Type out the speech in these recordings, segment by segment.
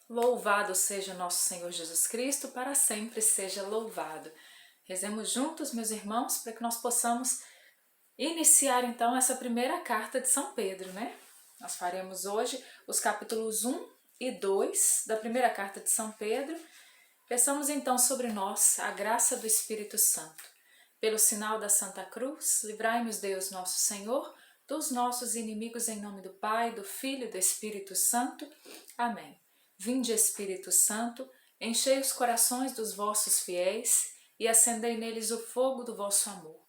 Louvado seja nosso Senhor Jesus Cristo, para sempre seja louvado. Rezemos juntos, meus irmãos, para que nós possamos iniciar então essa primeira carta de São Pedro, né? Nós faremos hoje os capítulos 1 e 2 da primeira carta de São Pedro. Peçamos então sobre nós a graça do Espírito Santo. Pelo sinal da Santa Cruz, livrai-nos Deus nosso Senhor dos nossos inimigos, em nome do Pai, do Filho e do Espírito Santo. Amém. Vinde, Espírito Santo, enchei os corações dos vossos fiéis e acendei neles o fogo do vosso amor.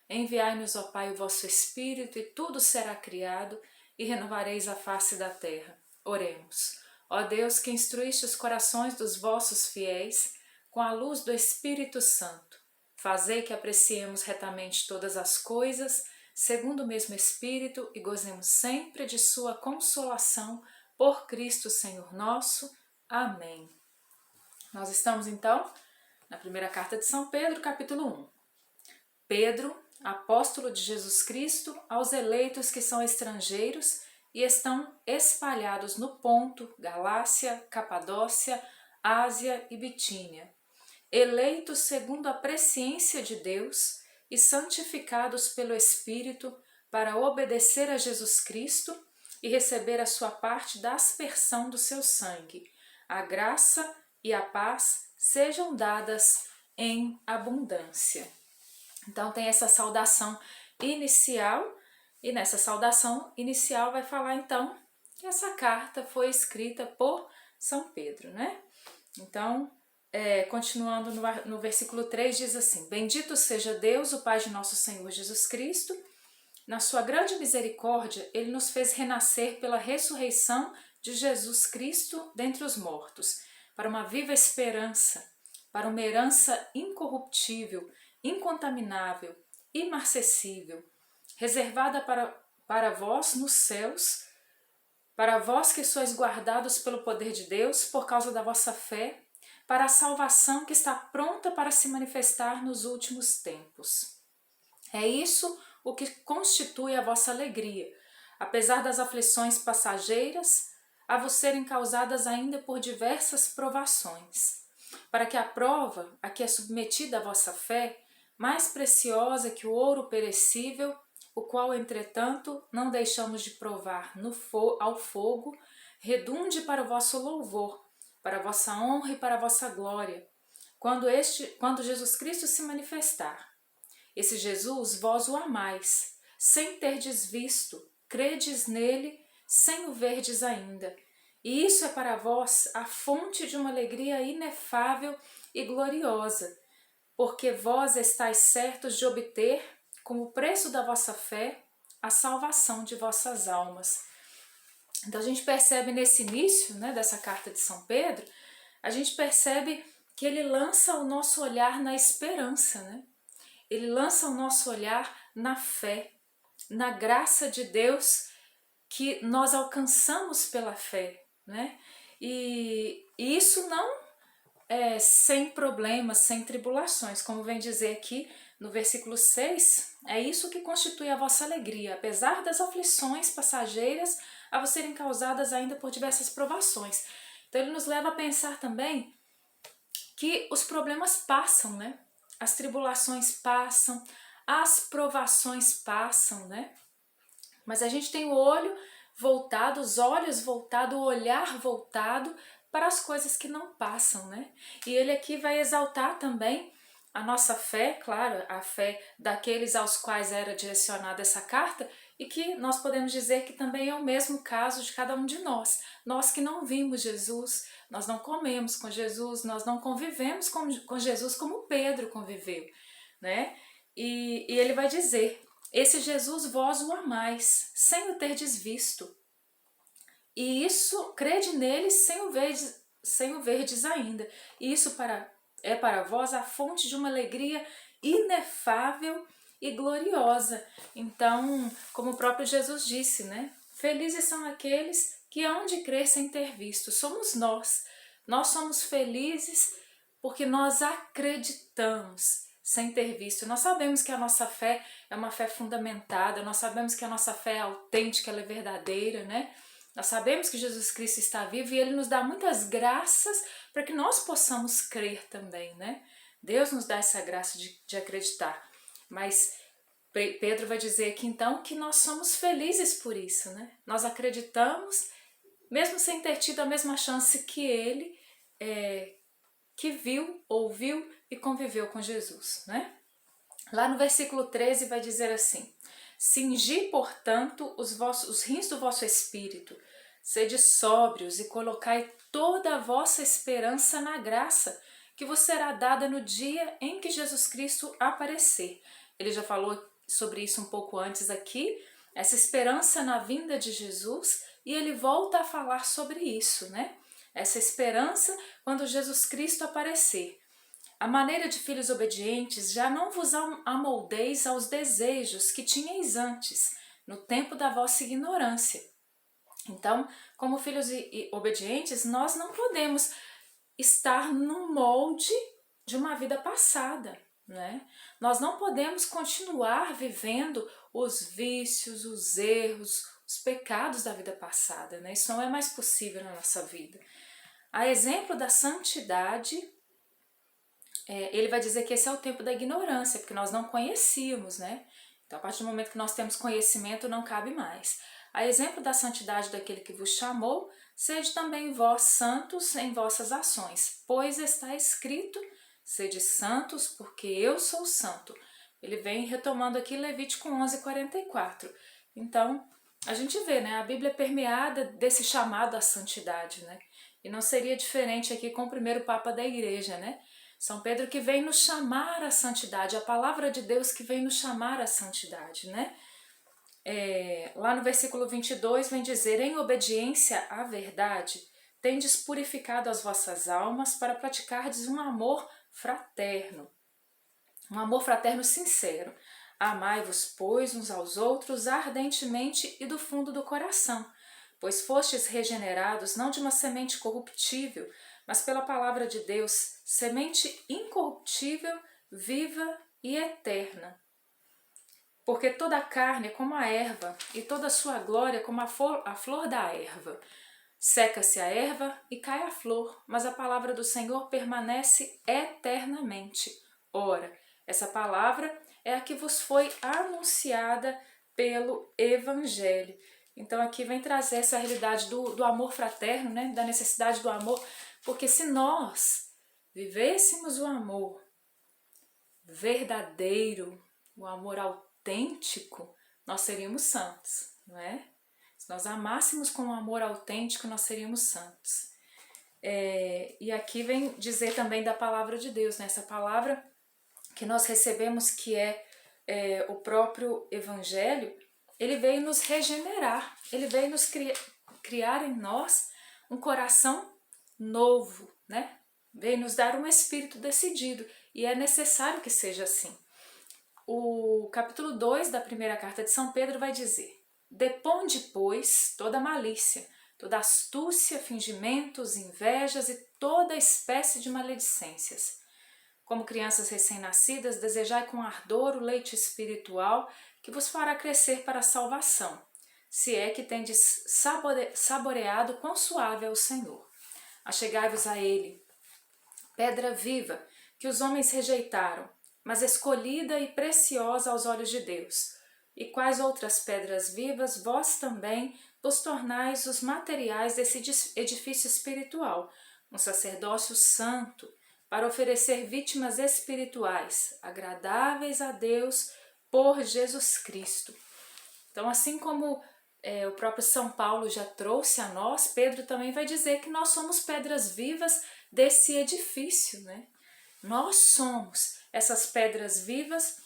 Enviai-nos, ó Pai, o vosso Espírito, e tudo será criado, e renovareis a face da terra. Oremos. Ó Deus, que instruíste os corações dos vossos fiéis com a luz do Espírito Santo, fazei que apreciemos retamente todas as coisas, segundo o mesmo Espírito, e gozemos sempre de sua consolação, por Cristo Senhor nosso. Amém. Nós estamos então na primeira carta de São Pedro, capítulo 1. Pedro, apóstolo de Jesus Cristo, aos eleitos que são estrangeiros e estão espalhados no Ponto, Galácia, Capadócia, Ásia e Bitínia, eleitos segundo a presciência de Deus e santificados pelo Espírito para obedecer a Jesus Cristo e receber a sua parte da aspersão do seu sangue. A graça e a paz sejam dadas em abundância. Então tem essa saudação inicial, e nessa saudação inicial vai falar então que essa carta foi escrita por São Pedro, né? Então, continuando no versículo 3, diz assim: Bendito seja Deus, o Pai de nosso Senhor Jesus Cristo. Na sua grande misericórdia, Ele nos fez renascer pela ressurreição de Jesus Cristo dentre os mortos, para uma viva esperança, para uma herança incorruptível, incontaminável, imarcessível, reservada para vós nos céus, para vós que sois guardados pelo poder de Deus, por causa da vossa fé, para a salvação que está pronta para se manifestar nos últimos tempos. É isso o que constitui a vossa alegria, apesar das aflições passageiras, a vos serem causadas ainda por diversas provações, para que a prova a que é submetida a vossa fé, mais preciosa que o ouro perecível, o qual, entretanto, não deixamos de provar ao fogo, redunde para o vosso louvor, para a vossa honra e para a vossa glória, quando Jesus Cristo se manifestar. Esse Jesus vós o amais, sem terdes visto, credes nele, sem o verdes ainda. E isso é para vós a fonte de uma alegria inefável e gloriosa, porque vós estáis certos de obter, como preço da vossa fé, a salvação de vossas almas. Então a gente percebe nesse início, né, dessa carta de São Pedro, a gente percebe que ele lança o nosso olhar na esperança, né? Ele lança o nosso olhar na fé, na graça de Deus que nós alcançamos pela fé, né? E isso não é sem problemas, sem tribulações, como vem dizer aqui no versículo 6, é isso que constitui a vossa alegria, apesar das aflições passageiras a vos serem causadas ainda por diversas provações. Então ele nos leva a pensar também que os problemas passam, né? As tribulações passam, as provações passam, né? Mas a gente tem o olho voltado, os olhos voltados, o olhar voltado para as coisas que não passam, né? E ele aqui vai exaltar também a nossa fé, claro, a fé daqueles aos quais era direcionada essa carta, e que nós podemos dizer que também é o mesmo caso de cada um de nós. Nós que não vimos Jesus, nós não comemos com Jesus, nós não convivemos com Jesus como Pedro conviveu, né? E ele vai dizer: esse Jesus vós o amais, sem o terdes visto. E isso, crede nele sem o verdes ainda. E isso é para vós a fonte de uma alegria inefável e gloriosa. Então, como o próprio Jesus disse, né? Felizes são aqueles que hão de crer sem ter visto. Somos nós. Nós somos felizes porque nós acreditamos sem ter visto. Nós sabemos que a nossa fé é uma fé fundamentada, nós sabemos que a nossa fé é autêntica, ela é verdadeira, né? Nós sabemos que Jesus Cristo está vivo e Ele nos dá muitas graças para que nós possamos crer também, né? Deus nos dá essa graça de acreditar. Mas Pedro vai dizer aqui então que nós somos felizes por isso, né? Nós acreditamos, mesmo sem ter tido a mesma chance que ele, que viu, ouviu e conviveu com Jesus, né? Lá no versículo 13 vai dizer assim: cingi, portanto, os rins do vosso espírito, sede sóbrios e colocai toda a vossa esperança na graça que vos será dada no dia em que Jesus Cristo aparecer. Ele já falou sobre isso um pouco antes aqui, essa esperança na vinda de Jesus, e ele volta a falar sobre isso, né? Essa esperança quando Jesus Cristo aparecer. A maneira de filhos obedientes, já não vos amoldeis aos desejos que tinhais antes, no tempo da vossa ignorância. Então, como filhos obedientes, nós não podemos estar no molde de uma vida passada, né? Nós não podemos continuar vivendo os vícios, os erros, os pecados da vida passada, né? Isso não é mais possível na nossa vida. A exemplo da santidade, ele vai dizer que esse é o tempo da ignorância, porque nós não conhecíamos, né? Então, a partir do momento que nós temos conhecimento, não cabe mais. A exemplo da santidade daquele que vos chamou, sede também vós santos em vossas ações, pois está escrito: sede santos, porque eu sou santo. Ele vem retomando aqui Levítico 11:44. Então, a gente vê, né? A Bíblia é permeada desse chamado à santidade, né? E não seria diferente aqui com o primeiro Papa da Igreja, né? São Pedro que vem nos chamar à santidade, a palavra de Deus que vem nos chamar à santidade, né? Lá no versículo 22 vem dizer: em obediência à verdade, tendes purificado as vossas almas para praticardes um amor fraterno sincero. Amai-vos, pois, uns aos outros ardentemente e do fundo do coração, pois fostes regenerados não de uma semente corruptível, mas pela palavra de Deus, semente incorruptível, viva e eterna. Porque toda a carne é como a erva, e toda a sua glória como a flor da erva. Seca-se a erva e cai a flor, mas a palavra do Senhor permanece eternamente. Ora, essa palavra é a que vos foi anunciada pelo Evangelho. Então aqui vem trazer essa realidade do amor fraterno, né? Da necessidade do amor, porque se nós vivêssemos o amor verdadeiro, o amor autêntico, nós seríamos santos, não é? Se nós amássemos com um amor autêntico, nós seríamos santos. E aqui vem dizer também da palavra de Deus, né? Essa palavra que nós recebemos, que é o próprio Evangelho, ele veio nos regenerar, ele veio nos criar em nós um coração novo, né? Veio nos dar um espírito decidido, e é necessário que seja assim. O capítulo 2 da primeira carta de São Pedro vai dizer: deponde, pois, toda malícia, toda astúcia, fingimentos, invejas e toda espécie de maledicências. Como crianças recém-nascidas, desejai com ardor o leite espiritual que vos fará crescer para a salvação, se é que tendes saboreado quão suave é o Senhor. Achegai-vos a Ele, pedra viva, que os homens rejeitaram, mas escolhida e preciosa aos olhos de Deus. E quais outras pedras vivas vós também vos tornais os materiais desse edifício espiritual, um sacerdócio santo, para oferecer vítimas espirituais, agradáveis a Deus por Jesus Cristo. Então, assim como o próprio São Paulo já trouxe a nós, Pedro também vai dizer que nós somos pedras vivas desse edifício, né? Nós somos essas pedras vivas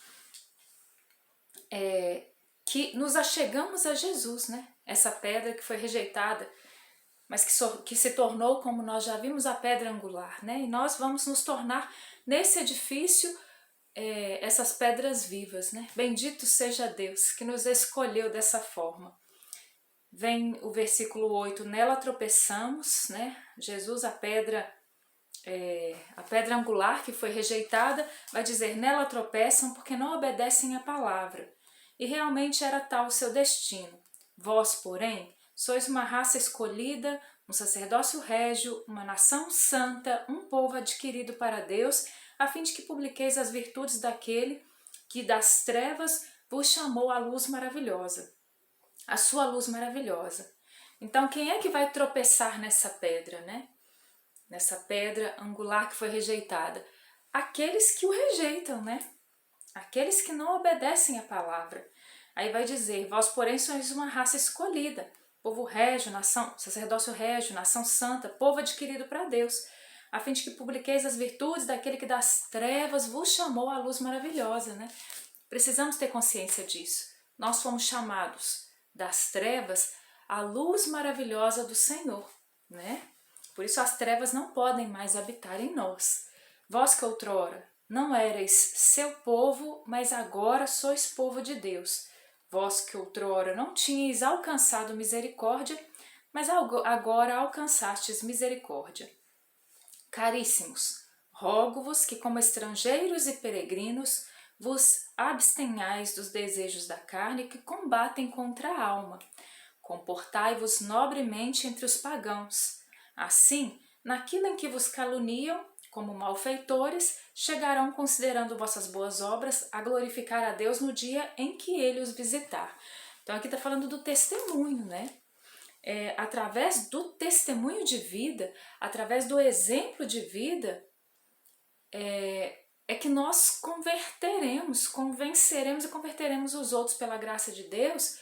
que nos achegamos a Jesus, né? Essa pedra que foi rejeitada, mas que se tornou, como nós já vimos, a pedra angular, né? E nós vamos nos tornar nesse edifício essas pedras vivas, né? Bendito seja Deus que nos escolheu dessa forma. Vem o versículo 8, nela tropeçamos, né? Jesus, a pedra angular que foi rejeitada, vai dizer: nela tropeçam porque não obedecem à palavra. E realmente era tal o seu destino. Vós, porém, Sois uma raça escolhida, um sacerdócio régio, uma nação santa, um povo adquirido para Deus, a fim de que publiqueis as virtudes daquele que das trevas vos chamou à luz maravilhosa, a sua luz maravilhosa. Então, quem é que vai tropeçar nessa pedra, né? Nessa pedra angular que foi rejeitada? Aqueles que o rejeitam, né? Aqueles que não obedecem à palavra. Aí vai dizer, vós porém sois uma raça escolhida, povo régio, nação, sacerdócio régio, nação santa, povo adquirido para Deus, a fim de que publiqueis as virtudes daquele que das trevas vos chamou à luz maravilhosa, né? Precisamos ter consciência disso. Nós fomos chamados das trevas à luz maravilhosa do Senhor, né? Por isso as trevas não podem mais habitar em nós. Vós que outrora não erais seu povo, mas agora sois povo de Deus. Vós que outrora não tinhais alcançado misericórdia, mas agora alcançastes misericórdia. Caríssimos, rogo-vos que como estrangeiros e peregrinos vos abstenhais dos desejos da carne que combatem contra a alma. Comportai-vos nobremente entre os pagãos. Assim, naquilo em que vos caluniam, como malfeitores, chegarão, considerando vossas boas obras, a glorificar a Deus no dia em que Ele os visitar. Então aqui está falando do testemunho, né? Através do testemunho de vida, através do exemplo de vida, é que nós convenceremos e converteremos os outros pela graça de Deus,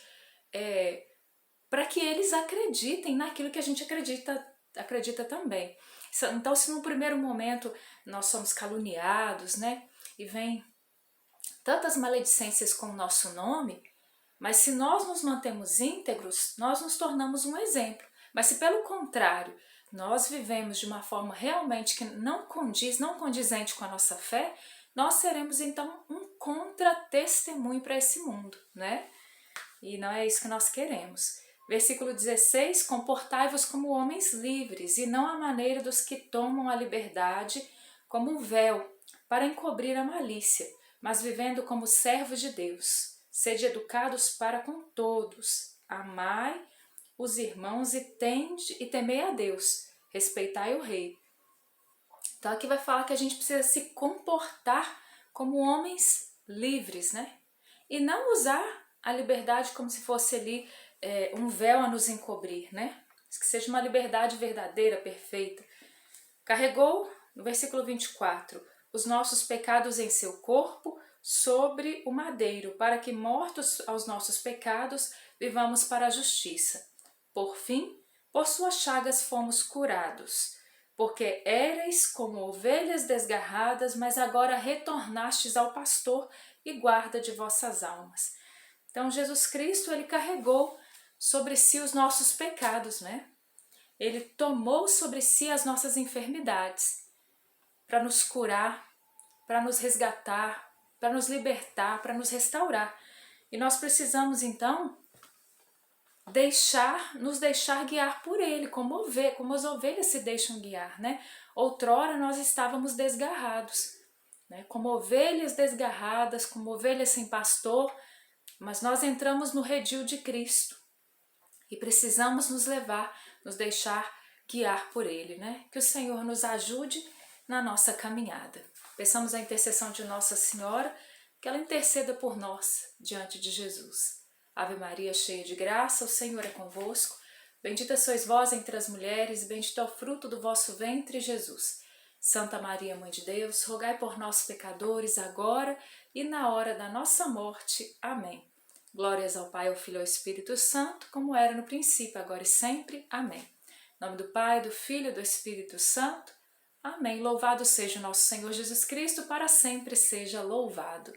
para que eles acreditem naquilo que a gente acredita também. Então, se no primeiro momento nós somos caluniados, né, e vem tantas maledicências com o nosso nome, mas se nós nos mantemos íntegros, nós nos tornamos um exemplo. Mas se pelo contrário, nós vivemos de uma forma realmente que não condizente com a nossa fé, nós seremos então um contra-testemunho para esse mundo, né? E não é isso que nós queremos. Versículo 16, comportai-vos como homens livres, e não à maneira dos que tomam a liberdade como um véu, para encobrir a malícia, mas vivendo como servos de Deus. Sede educados para com todos, amai os irmãos e temei a Deus, respeitai o rei. Então aqui vai falar que a gente precisa se comportar como homens livres, né? E não usar a liberdade como se fosse ali um véu a nos encobrir, né? Que seja uma liberdade verdadeira, perfeita. Carregou, no versículo 24, os nossos pecados em seu corpo sobre o madeiro, para que, mortos aos nossos pecados, vivamos para a justiça. Por fim, por suas chagas fomos curados, porque éreis como ovelhas desgarradas, mas agora retornastes ao pastor e guarda de vossas almas. Então Jesus Cristo, ele carregou sobre si os nossos pecados, né? Ele tomou sobre si as nossas enfermidades para nos curar, para nos resgatar, para nos libertar, para nos restaurar. E nós precisamos então nos deixar guiar por Ele, como as ovelhas se deixam guiar, né? Outrora nós estávamos desgarrados, né? Como ovelhas desgarradas, como ovelhas sem pastor, mas nós entramos no redil de Cristo e precisamos nos deixar guiar por Ele, né? Que o Senhor nos ajude na nossa caminhada. Peçamos a intercessão de Nossa Senhora, que ela interceda por nós diante de Jesus. Ave Maria, cheia de graça, o Senhor é convosco. Bendita sois vós entre as mulheres, e bendito é o fruto do vosso ventre, Jesus. Santa Maria, Mãe de Deus, rogai por nós, pecadores, agora e na hora da nossa morte. Amém. Glórias ao Pai, ao Filho e ao Espírito Santo, como era no princípio, agora e sempre. Amém. Em nome do Pai, do Filho e do Espírito Santo. Amém. Louvado seja o nosso Senhor Jesus Cristo, para sempre seja louvado.